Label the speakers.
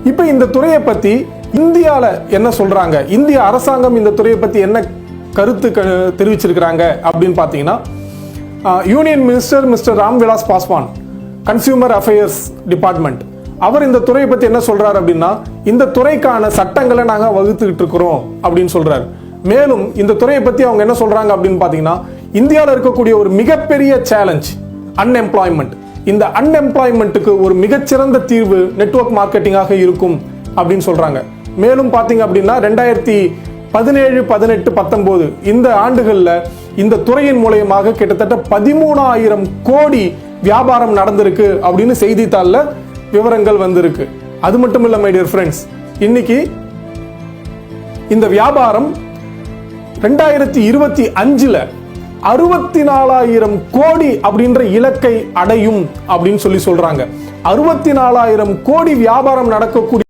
Speaker 1: இப்போ இந்த துறையை பத்தி இந்தியால என்ன சொல்றாங்க, இந்திய அரசாங்கம் இந்த துறையை பத்தி என்ன கருத்து தெரிவிச்சிருக்கிறாங்க அப்படின்னு பார்த்தீங்கன்னா, union minister mister Ramvilas Paswan, consumer affairs department, அவர் இந்த துறையை பத்தி என்ன சொல்றாரு அப்படின்னா, இந்த துறைக்கான சட்டங்களை நாங்க வகுத்துக்கிட்டு இருக்கிறோம் அப்படின்னு சொல்றாரு. மேலும் இந்த துறையை பத்தி அவங்க என்ன சொல்றாங்க அப்படின்னு பாத்தீங்கன்னா, இந்தியாவில் இருக்கக்கூடிய ஒரு மிகப்பெரிய சேலஞ்ச் அன்எம்ப்ளாய்மெண்ட். இந்த அன்எம்ப்ளாய்மெண்ட்டுக்கு ஒரு மிகச்சிறந்த தீர்வு நெட்வொர்க் மார்க்கெட்டிங்காக இருக்கும் அப்படின்னு சொல்றாங்க. மேலும் பாத்தீங்க அப்படின்னா 2017, 18, 19 இந்த ஆண்டுகள்ல இந்த துறையின் மூலமாக கிட்டத்தட்ட 13,000 கோடி வியாபாரம் நடந்திருக்கு அப்படின்னு செய்தித்தாள்ல விவரங்கள் வந்திருக்கு. அது மட்டும் இல்ல மை டியர் ஃப்ரெண்ட்ஸ், இன்னைக்கு இந்த வியாபாரம் 2025ல 64,000 கோடி அப்படின்ற இலக்கை அடையும் அப்படின்னு சொல்றாங்க. 64,000 கோடி வியாபாரம் நடக்கக்கூடிய